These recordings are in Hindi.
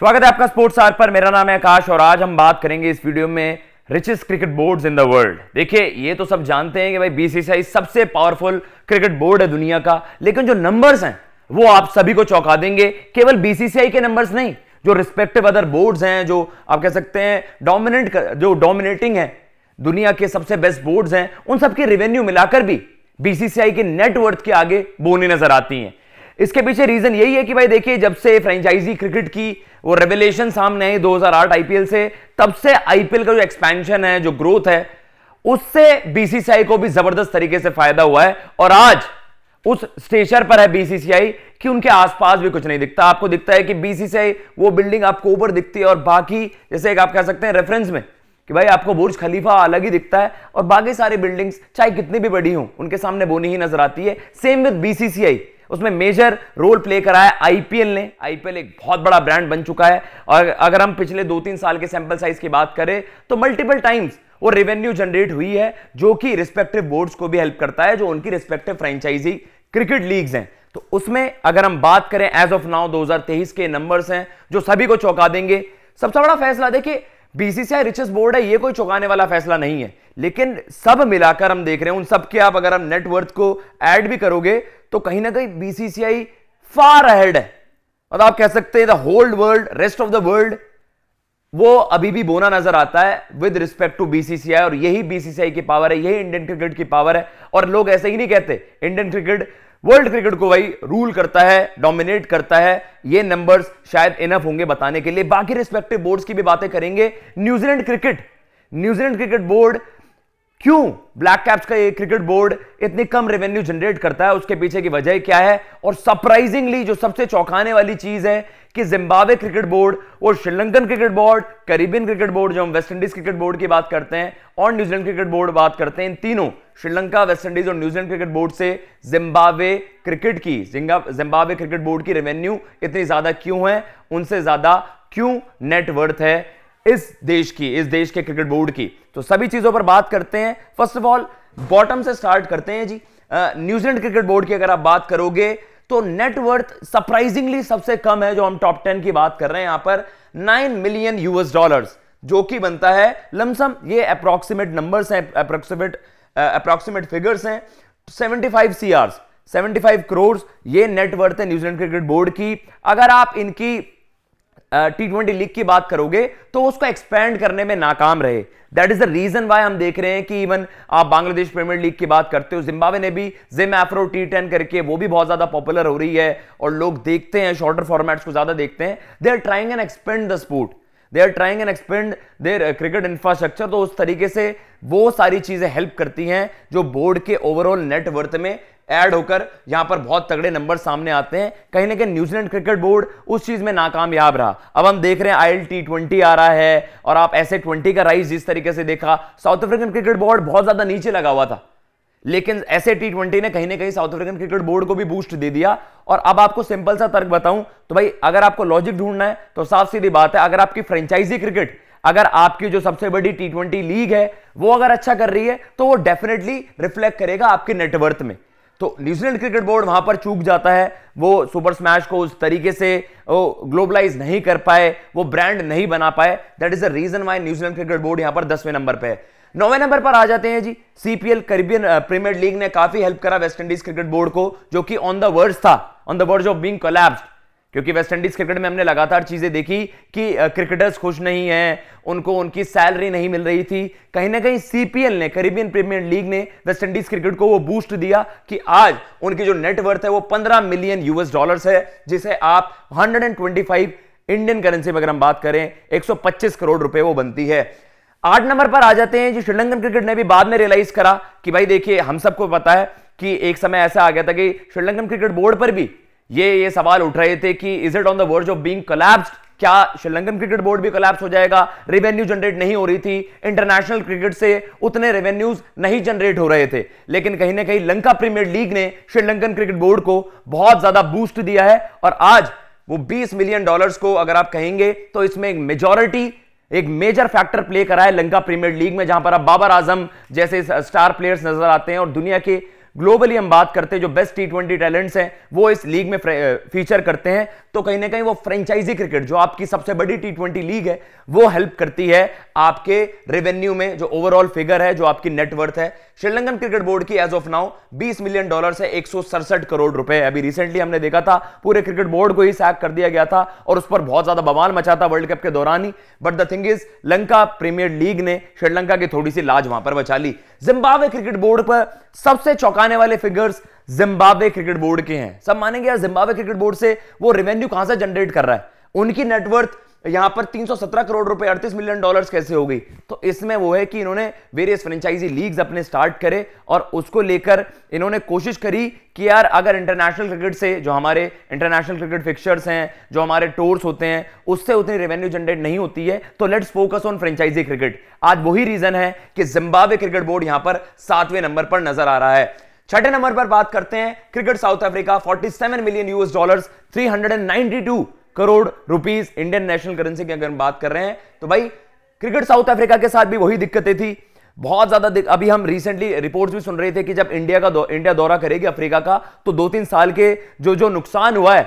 स्वागत है आपका स्पोर्ट्स आर पर। मेरा नाम है आकाश और आज हम बात करेंगे इस वीडियो में richest cricket boards in the world. देखिए, ये तो सब जानते हैं कि भाई बीसीसीआई सबसे पावरफुल क्रिकेट बोर्ड है दुनिया का, लेकिन जो नंबर्स हैं वो आप सभी को चौंका देंगे। केवल बीसीसीआई के नंबर्स नहीं, जो रिस्पेक्टिव अदर बोर्ड्स हैं, जो आप कह सकते हैं डोमिनेटिंग है, दुनिया के सबसे बेस्ट बोर्ड्स हैं, उन सबकी रेवेन्यू मिलाकर भी बीसीसीआई के नेटवर्थ के आगे बोनी नजर आती हैं। इसके पीछे रीजन यही है कि भाई देखिए, जब से फ्रेंचाइजी क्रिकेट की वो रेवलेशन सामने आई 2008 आईपीएल से, तब से आईपीएल का जो एक्सपेंशन है, जो ग्रोथ है, उससे बीसीसीआई को भी जबरदस्त तरीके से फायदा हुआ है। और आज उस स्टेशन पर है बीसीसीआई कि उनके आसपास भी कुछ नहीं दिखता। आपको दिखता है कि बीसीसीआई वो बिल्डिंग आपको ऊपर दिखती है और बाकी, जैसे एक आप कह सकते हैं रेफरेंस में कि भाई आपको बुर्ज खलीफा अलग ही दिखता है और बाकी सारी बिल्डिंग्स चाहे कितनी भी बड़ी हो उनके सामने बोनी ही नजर आती है। सेम विद बीसीसीआई, उसमें मेजर रोल प्ले करा है आईपीएल ने। आईपीएल एक बहुत बड़ा ब्रांड बन चुका है और अगर हम पिछले 2-3 साल के सैंपल साइज की बात करें तो मल्टीपल टाइम्स वो रेवेन्यू जनरेट हुई है, जो कि रिस्पेक्टिव बोर्ड्स को भी हेल्प करता है, जो उनकी रिस्पेक्टिव फ्रेंचाइजी क्रिकेट लीग्स हैं। तो उसमें अगर हम बात करें एज ऑफ नाउ 2023 के नंबर्स हैं जो सभी को चौंका देंगे। सबसे बड़ा फैसला देखिए, बीसीसीआई रिचेस्ट बोर्ड है, ये कोई चौंकाने वाला फैसला नहीं है, लेकिन सब मिलाकर हम देख रहे हैं उन सब के, आप अगर हम नेटवर्थ को ऐड भी करोगे तो कहीं ना कहीं बीसीसीआई फार अहेड है। और आप कह सकते हैं the whole world, rest of the world, वो अभी भी बोना नजर आता है विद रिस्पेक्ट टू बीसीसीआई। और यही बीसीसीआई की पावर है, यही इंडियन क्रिकेट की पावर है। और लोग ऐसे ही नहीं कहते, इंडियन क्रिकेट वर्ल्ड क्रिकेट को भाई रूल करता है, डोमिनेट करता है। ये नंबर्स शायद इनफ होंगे बताने के लिए। बाकी रिस्पेक्टिव बोर्ड्स की भी बातें करेंगे। न्यूजीलैंड क्रिकेट बोर्ड, क्यों ब्लैक कैप्स का ये क्रिकेट बोर्ड इतनी कम रेवेन्यू जनरेट करता है, उसके पीछे की वजह क्या है। और सरप्राइजिंगली जो सबसे चौंकाने वाली चीज है कि जिम्बाब्वे क्रिकेट बोर्ड और Sri Lankan cricket board, Caribbean cricket board, जो हम वेस्ट इंडीज क्रिकेट बोर्ड की बात करते हैं, और न्यूजीलैंड क्रिकेट बोर्ड बात करते हैं, इन तीनों श्रीलंका, वेस्ट इंडीज और न्यूजीलैंड क्रिकेट बोर्ड से जिम्बाब्वे क्रिकेट बोर्ड की रेवेन्यू इतनी ज्यादा क्यों है, उनसे ज्यादा क्यों नेटवर्थ है इस देश के क्रिकेट बोर्ड की। तो सभी चीजों पर बात करते हैं। फर्स्ट ऑफ ऑल बॉटम से स्टार्ट करते हैं जी। न्यूजीलैंड क्रिकेट बोर्ड की अगर आप बात करोगे तो नेटवर्थ सरप्राइजिंगली सबसे कम है। जो हम टॉप 10 की बात कर रहे हैं यहां पर, $9 मिलियन, जो कि बनता है लमसम, ये अप्रोक्सीमेट नंबर्स हैं, अप्रोक्सीमेट फिगर्स हैं, 75 करोड़ ये नेटवर्थ है न्यूजीलैंड क्रिकेट बोर्ड की। अगर आप इनकी T20 लीग की बात करोगे तो उसको एक्सपेंड करने में नाकाम रहे। That is the reason why हम देख रहे हैं कि इवन आप बांग्लादेश प्रीमियर लीग की बात करते हो, जिम्बाब्वे ने भी जिम एफ्रो T10 करके, वो भी बहुत ज्यादा पॉपुलर हो रही है और लोग देखते हैं, शॉर्टर फॉर्मेट्स को ज्यादा देखते हैं। They are trying and expand the sport, they are trying and expand their cricket infrastructure. तो उस तरीके से वो सारी चीजें हेल्प करती हैं जो बोर्ड के ओवरऑल नेटवर्थ में ऐड होकर यहां पर बहुत तगड़े नंबर सामने आते हैं। कहीं ना कहीं न्यूजीलैंड क्रिकेट बोर्ड उस चीज में नाकामयाब रहा। अब हम देख रहे हैं ILT20 आ रहा है और आप ऐसे 20 का राइज जिस तरीके से देखा, साउथ अफ्रीकन क्रिकेट बोर्ड बहुत ज्यादा नीचे लगा हुआ था, लेकिन ऐसे T20 ने कहीं ना कहीं साउथ अफ्रीकन क्रिकेट बोर्ड को भी बूस्ट दे दिया। और अब आपको सिंपल सा तर्क बताऊं तो भाई, अगर आपको लॉजिक ढूंढना है तो साफ सीधी बात है, अगर आपकी फ्रेंचाइजी क्रिकेट, अगर आपकी जो सबसे बड़ी T20 लीग है वो अगर अच्छा कर रही है तो वो डेफिनेटली रिफ्लेक्ट करेगा आपके नेटवर्थ में। तो न्यूजीलैंड क्रिकेट बोर्ड वहां पर चूक जाता है, वो सुपर स्मैश को उस तरीके से ग्लोबलाइज नहीं कर पाए, वो ब्रांड नहीं बना पाए। That is the reason why New Zealand cricket board यहां पर 10वें नंबर पे है। 9वें नंबर पर आ जाते हैं जी। सीपीएल, कैरिबियन प्रीमियर लीग ने काफी हेल्प करा वेस्ट इंडीज क्रिकेट बोर्ड को, जो कि on the verge of being collapsed, क्योंकि वेस्ट इंडीज क्रिकेट में हमने लगातार चीजें देखी कि क्रिकेटर्स खुश नहीं हैं, उनको उनकी सैलरी नहीं मिल रही थी। कहीं ना कहीं सीपीएल ने, कैरिबियन प्रीमियर लीग ने वेस्ट इंडीज क्रिकेट को वो बूस्ट दिया कि आज उनकी जो नेटवर्थ है वो $15 मिलियन है, जिसे आप 125 इंडियन करेंसी में अगर हम बात करें 125 करोड़ रुपए वो बनती है। 8 नंबर पर आ जाते हैं जी। श्रीलंकन क्रिकेट ने भी बाद में रियलाइज करा कि भाई देखिए, हम सबको पता है कि एक समय ऐसा आ गया था कि श्रीलंकन क्रिकेट बोर्ड पर भी ये सवाल उठ रहे थे कि is it on the verge of being collapsed, क्या श्रीलंकन क्रिकेट बोर्ड भी कोलैप्स हो जाएगा। रेवेन्यू जनरेट नहीं हो रही थी, इंटरनेशनल क्रिकेट से उतने रेवेन्यूज नहीं जनरेट हो रहे थे, लेकिन कहीं ना कहीं लंका प्रीमियर लीग ने श्रीलंकन क्रिकेट बोर्ड को बहुत ज्यादा बूस्ट दिया है और आज वो $20 मिलियन को अगर आप कहेंगे तो इसमें एक मेजर फैक्टर प्ले करा है लंका प्रीमियर लीग में, जहां पर अब बाबर आजम जैसे स्टार प्लेयर्स नजर आते हैं और दुनिया के ग्लोबली हम बात करते हैं जो बेस्ट T20 टैलेंट्स हैं वो इस लीग में फीचर करते हैं, तो कहीं ना कहीं वो फ्रेंचाइजी क्रिकेट जो आपकी सबसे बड़ी T20 लीग है वो हेल्प करती है आपके रेवेन्यू में, जो ओवरऑल फिगर है, जो आपकी नेटवर्थ है। श्रीलंकन क्रिकेट बोर्ड की एज ऑफ नाउ $20 मिलियन से 167 करोड़ रुपए। अभी रिसेंटली हमने देखा था पूरे क्रिकेट बोर्ड को ही सैक कर दिया गया था और उस पर बहुत ज्यादा बवाल मचा था वर्ल्ड कप के दौरान ही। But the thing is Lanka premier league ने श्रीलंका की थोड़ी सी लाज वहां पर बचा ली। जिम्बाब्वे क्रिकेट बोर्ड पर सबसे चौंकाने वाले फिगर्स जिम्बाब्वे क्रिकेट बोर्ड के हैं। सब मानेंगे यार जिम्बाब्वे क्रिकेट बोर्ड से वो रेवेन्यू कहां से जनरेट कर रहा है, उनकी नेटवर्थ यहां पर 317 करोड़ रुपए $38 मिलियन कैसे हो गई। तो इसमें वो है कि इन्होंने वेरियस फ्रेंचाइजी लीग्स अपने स्टार्ट करे और उसको लेकर इन्होंने कोशिश करी कि यार अगर इंटरनेशनल क्रिकेट से जो हमारे इंटरनेशनल क्रिकेट फिक्चर्स हैं, जो हमारे टूर्स होते हैं, उससे उतनी रेवेन्यू जनरेट नहीं होती है, तो let's focus on franchise cricket. आज वही रीजन है कि जिम्बाब्वे क्रिकेट बोर्ड यहां पर 7वें नंबर पर नजर आ रहा है। छठे नंबर पर बात करते हैं cricket south Africa, $47 million, 392 crore rupees Indian national currency की अगर हम बात कर रहे हैं। तो भाई क्रिकेट साउथ अफ्रीका के साथ भी वही दिक्कतें थी, बहुत ज्यादा अभी हम रिसेंटली रिपोर्ट्स भी सुन रहे थे कि जब इंडिया दौरा करेगी अफ्रीका का, तो 2-3 साल के जो नुकसान हुआ है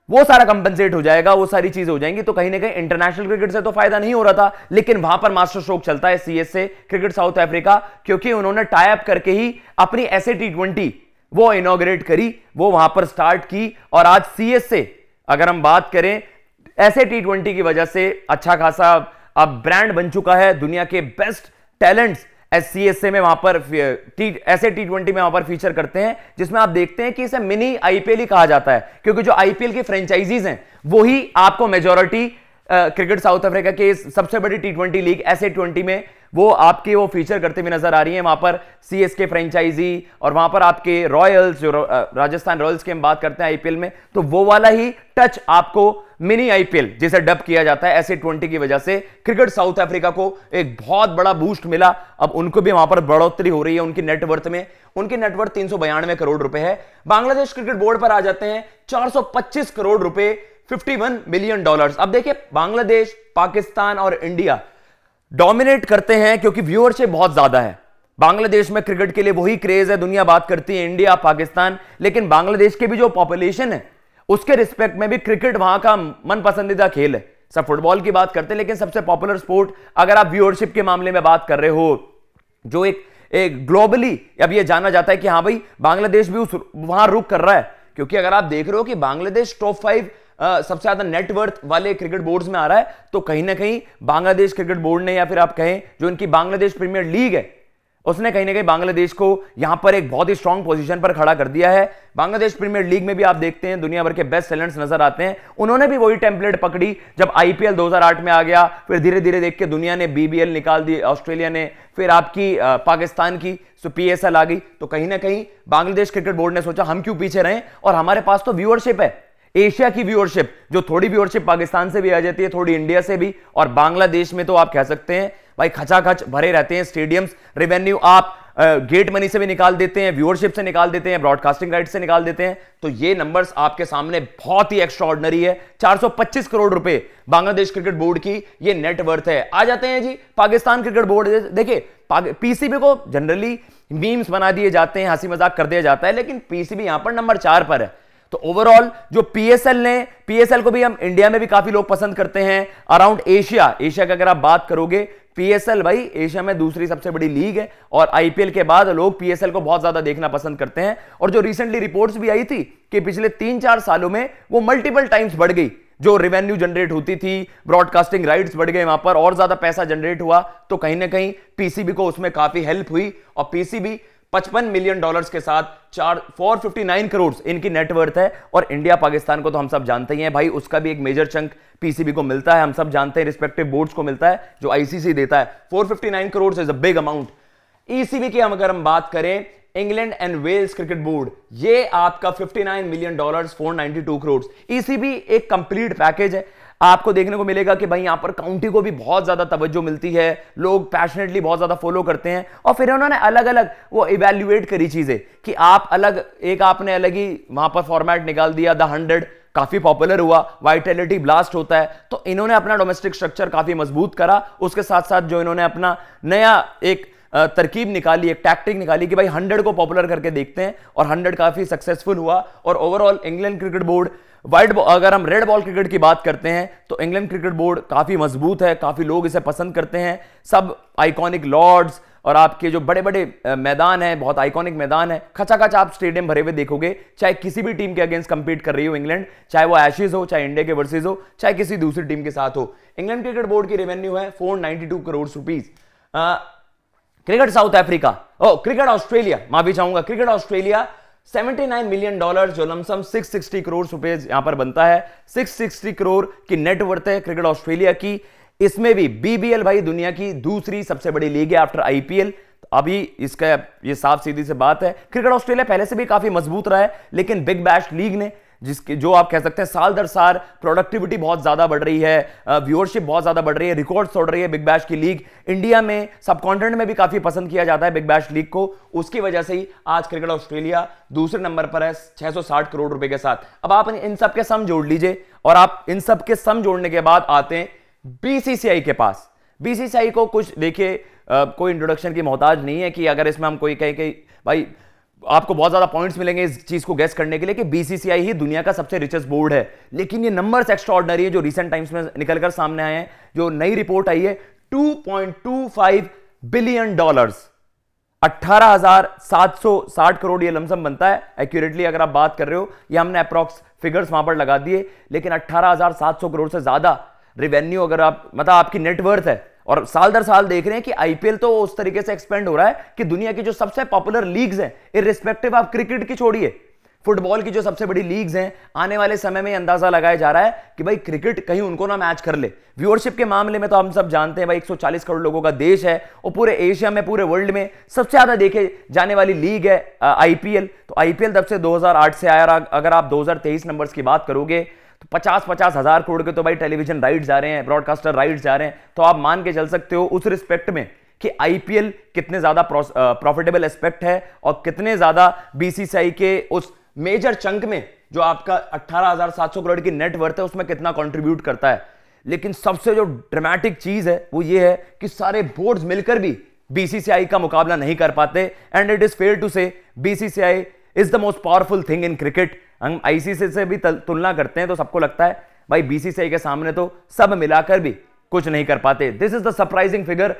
वो सारा कंपनसेट हो जाएगा, वो सारी चीजें हो जाएंगी। तो कहीं ना कहीं इंटरनेशनल क्रिकेट से तो फायदा नहीं हो रहा था, लेकिन वहां पर मास्टर स्ट्रोक चलता है CS से क्रिकेट साउथ अफ्रीका, क्योंकि उन्होंने टाई अप करके ही अपनी ऐसे T20 वो इनॉग्रेट करी, वो वहां पर स्टार्ट की। और आज CS से अगर हम बात करें ऐसे T20 की वजह से अच्छा खासा अब ब्रांड बन चुका है, दुनिया के बेस्ट टैलेंट्स SCSA में वहां पर ऐसे T20 में वहां पर फीचर करते हैं, जिसमें आप देखते हैं कि इसे मिनी IPL ही कहा जाता है, क्योंकि जो IPL की फ्रेंचाइजीज हैं वही आपको मेजॉरिटी क्रिकेट साउथ अफ्रीका के सबसे बड़ी T20 लीग S20 में वो आपके वो फीचर करते हुए नजर आ रही है। वहां पर CSK फ्रेंचाइजी और वहां पर आपके रॉयल्स, जो राजस्थान रॉयल्स की हम बात करते हैं IPL में, तो वो वाला ही टच आपको मिनी IPL जिसे डब किया जाता है S20 की वजह से क्रिकेट साउथ अफ्रीका को एक बहुत बड़ा बूस्ट मिला। अब उनको भी वहां पर बढ़ोतरी हो रही है उनकी नेटवर्थ में, उनकी नेटवर्थ 392 करोड़ रुपए है। बांग्लादेश क्रिकेट बोर्ड पर आ जाते हैं, 425 करोड़ रुपए, $51 मिलियन। अब देखिए बांग्लादेश, पाकिस्तान और इंडिया डोमिनेट करते हैं क्योंकि व्यूअरशिप बहुत ज्यादा है। बांग्लादेश में क्रिकेट के लिए वही क्रेज है, दुनिया बात करती है, इंडिया, पाकिस्तान, लेकिन बांग्लादेश की भी जो पॉपुलेशन है उसके रिस्पेक्ट में भी क्रिकेट वहां का मन पसंदीदा खेल है। सब फुटबॉल की बात करते हैं, लेकिन सबसे पॉपुलर स्पोर्ट अगर आप व्यूअरशिप के मामले में बात कर रहे हो, जो एक ग्लोबली अब ये जाना जाता है कि हाँ भाई बांग्लादेश भी वहां रुक कर रहा है, क्योंकि अगर आप देख रहे हो कि बांग्लादेश टॉप 5 सबसे ज्यादा नेटवर्थ वाले क्रिकेट बोर्ड्स में आ रहा है, तो कहीं ना कहीं बांग्लादेश क्रिकेट बोर्ड ने, या फिर आप कहें जो इनकी बांग्लादेश प्रीमियर लीग है, उसने कहीं ना कहीं बांग्लादेश को यहां पर एक बहुत ही स्ट्रांग पोजीशन पर खड़ा कर दिया है। बांग्लादेश प्रीमियर लीग में भी आप देखते हैं दुनिया भर के बेस्ट टैलेंट्स नजर आते हैं। उन्होंने भी वही टेम्पलेट पकड़ी जब IPL 2008 में आ गया, फिर धीरे धीरे देख के दुनिया ने BBL निकाल दी, ऑस्ट्रेलिया ने, फिर आपकी पाकिस्तान की PSL आ गई। तो कहीं ना कहीं बांग्लादेश क्रिकेट बोर्ड ने सोचा हम क्यों पीछे रहें, और हमारे पास तो व्यूअरशिप है, एशिया की व्यूअरशिप, जो थोड़ी व्यूअरशिप पाकिस्तान से भी आ जाती है, थोड़ी इंडिया से भी, और बांग्लादेश में तो आप कह सकते हैं भाई खचाखच भरे रहते हैं स्टेडियम्स। रेवेन्यू आप गेट मनी से भी निकाल देते हैं, व्यूअरशिप से निकाल देते हैं, ब्रॉडकास्टिंग राइट से निकाल देते हैं। तो ये नंबर्स आपके सामने बहुत ही एक्स्ट्राऑर्डिनरी है। 425 करोड़ रुपए बांग्लादेश क्रिकेट बोर्ड की ये नेटवर्थ है। आ जाते हैं जी पाकिस्तान क्रिकेट बोर्ड। देखिए PCB को जनरली मीम्स बना दिए जाते हैं, हंसी मजाक कर दिया जाता है, लेकिन PCB यहां पर नंबर 4 पर है। तो ओवरऑल जो PSL को भी हम इंडिया में भी काफी लोग पसंद करते हैं। अराउंड एशिया की अगर आप बात करोगे, PSL भाई एशिया में दूसरी सबसे बड़ी लीग है, और IPL के बाद लोग PSL को बहुत ज्यादा देखना पसंद करते हैं। और जो रिसेंटली रिपोर्ट्स भी आई थी कि पिछले 3-4 सालों में वो मल्टीपल टाइम्स बढ़ गई, जो रेवेन्यू जनरेट होती थी, ब्रॉडकास्टिंग राइट्स बढ़ गए, वहां पर और ज्यादा पैसा जनरेट हुआ। तो कहीं ना कहीं PCB को उसमें काफी हेल्प हुई, और PCB $55 मिलियन के साथ 459 करोड़ इनकी नेटवर्थ है। और इंडिया पाकिस्तान को तो हम सब जानते ही हैं भाई, उसका भी एक मेजर चंक PCB को मिलता है, हम सब जानते हैं, रिस्पेक्टिव बोर्ड्स को मिलता है, जो ICC देता है। 459 crore is a big amount. ECB की अगर हम बात करें, England and Wales cricket board, ये आपका $59 मिलियन, 492 करोड़। ECB एक कंप्लीट पैकेज है। आपको देखने को मिलेगा कि भाई यहां पर काउंटी को भी बहुत ज्यादा तवज्जो मिलती है, लोग पैशनेटली बहुत ज्यादा फॉलो करते हैं। और फिर उन्होंने अलग अलग वो इवैल्यूएट करी चीजें कि आप अलग, एक आपने अलग ही वहां पर फॉर्मेट निकाल दिया, द 100 काफी पॉपुलर हुआ, वाइटैलिटी ब्लास्ट होता है। तो इन्होंने अपना डोमेस्टिक स्ट्रक्चर काफी मजबूत करा, उसके साथ साथ जो इन्होंने अपना नया एक तरकीब निकाली, एक टैक्टिक निकाली कि भाई 100 को पॉपुलर करके देखते हैं, और 100 काफी सक्सेसफुल हुआ। और ओवरऑल इंग्लैंड क्रिकेट बोर्ड अगर हम रेड बॉल क्रिकेट की बात करते हैं तो इंग्लैंड क्रिकेट बोर्ड काफी मजबूत है, काफी लोग इसे पसंद करते हैं। सब आइकॉनिक लॉर्ड्स और आपके जो बड़े बड़े मैदान है, बहुत आइकॉनिक मैदान है, खचाखच आप स्टेडियम भरे हुए देखोगे, चाहे किसी भी टीम के अगेंस्ट कंपीट कर रही हो इंग्लैंड, चाहे वो एशेज हो, चाहे इंडिया के वर्सेस हो, चाहे किसी दूसरी टीम के साथ हो। इंग्लैंड क्रिकेट बोर्ड की रेवेन्यू है 492 crore rupees. Cricket south Africa, cricket Australia, माफी चाहूंगा, क्रिकेट ऑस्ट्रेलिया $79 मिलियन, जो लमसम 660 करोड़ रुपए यहां पर बनता है। 660 करोड़ की नेटवर्थ है क्रिकेट ऑस्ट्रेलिया की। इसमें भी बीबीएल भाई दुनिया की दूसरी सबसे बड़ी लीग है आफ्टर आईपीएल। अभी इसका ये साफ सीधी से बात है, क्रिकेट ऑस्ट्रेलिया पहले से भी काफी मजबूत रहा है, लेकिन बिग बैश लीग ने जिसके जो आप कह सकते हैं साल दर साल प्रोडक्टिविटी बहुत ज्यादा बढ़ रही है, व्यूअरशिप बहुत ज्यादा बढ़ रही है, रिकॉर्ड्स तोड़ रही है बिग बैश की लीग। इंडिया में सब कॉन्टिनेंट में भी काफी पसंद किया जाता है बिग बैश लीग को, उसकी वजह से ही आज क्रिकेट ऑस्ट्रेलिया दूसरे नंबर पर है 660 करोड़ रुपए के साथ। अब आप इन सब के सम जोड़ लीजिए, और आप इन सब के सम जोड़ने के बाद आते हैं बीसीसीआई के पास। बीसीसीआई को कुछ देखिए, कोई इंट्रोडक्शन की मोहताज नहीं है कि अगर इसमें हम कोई कहें कि भाई आपको बहुत ज्यादा पॉइंट्स मिलेंगे इस चीज को गेस करने के लिए कि बीसीसीआई ही दुनिया का सबसे रिचेस्ट बोर्ड है, लेकिन ये नंबर्स एक्स्ट्राऑर्डिनरी है जो रिसेंट टाइम्स में निकलकर सामने आए हैं। जो नई रिपोर्ट आई है, $2.25 बिलियन, 18,760 करोड़ ये लमसम बनता है एक्यूरेटली अगर आप बात कर रहे हो। ये हमने अप्रॉक्स फिगर्स वहां पर लगा दिए, लेकिन 18,700 करोड़ से ज्यादा रेवेन्यू अगर आप मतलब आपकी नेटवर्थ है। और साल दर साल देख रहे हैं कि आईपीएल तो उस तरीके से एक्सपेंड हो रहा है कि दुनिया की जो सबसे पॉपुलर लीग्स हैं, इररिस्पेक्टिव आप क्रिकेट की छोड़िए, फुटबॉल की जो सबसे बड़ी लीग्स हैं, आने वाले समय में अंदाजा लगाया जा रहा है कि भाई क्रिकेट कहीं उनको ना मैच कर ले। व्यूअरशिप के मामले में तो हम सब जानते हैं भाई 140 करोड़ लोगों का देश है, और पूरे एशिया में, पूरे वर्ल्ड में सबसे ज्यादा देखे जाने वाली लीग है आईपीएल। तो आईपीएल तब से 2008 से आया। अगर आप 2023 नंबर्स की बात करोगे तो 50-50 हजार करोड़ के तो भाई टेलीविजन राइट्स जा रहे हैं, ब्रॉडकास्टर राइट्स जा रहे हैं। तो आप मान के चल सकते हो उस रिस्पेक्ट में कि आईपीएल कितने ज्यादा प्रॉफिटेबल एस्पेक्ट है, और कितने ज्यादा बीसीसीआई के उस मेजर चंक में जो आपका 18,700 करोड़ की नेटवर्थ है उसमें कितना कंट्रीब्यूट करता है। लेकिन सबसे जो ड्रामेटिक चीज है वो ये है कि सारे बोर्ड्स मिलकर भी बीसीसीआई का मुकाबला नहीं कर पाते। And it is fair to say BCCI is the most powerful thing in cricket. हम आईसीसी से भी तुलना करते हैं तो सबको लगता है भाई बीसीसीआई के सामने तो सब मिलाकर भी कुछ नहीं कर पाते। This is the surprising figure,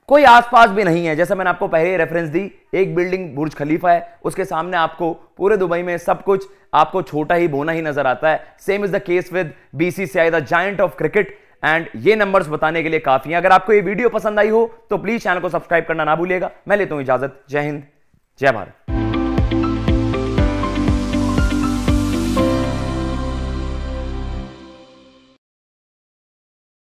कोई आसपास भी नहीं है। जैसे मैंने आपको पहले रेफरेंस दी, एक बिल्डिंग बुर्ज खलीफा है, उसके सामने आपको पूरे दुबई में सब कुछ आपको छोटा ही बोना ही नजर आता है। Same is the case with BCCI, the giant of cricket. And ये नंबर्स बताने के लिए काफी है। अगर आपको ये वीडियो पसंद आई हो तो प्लीज चैनल को सब्सक्राइब करना ना भूलिएगा। मैं लेता हूं इजाजत। जय हिंद, जय भारत।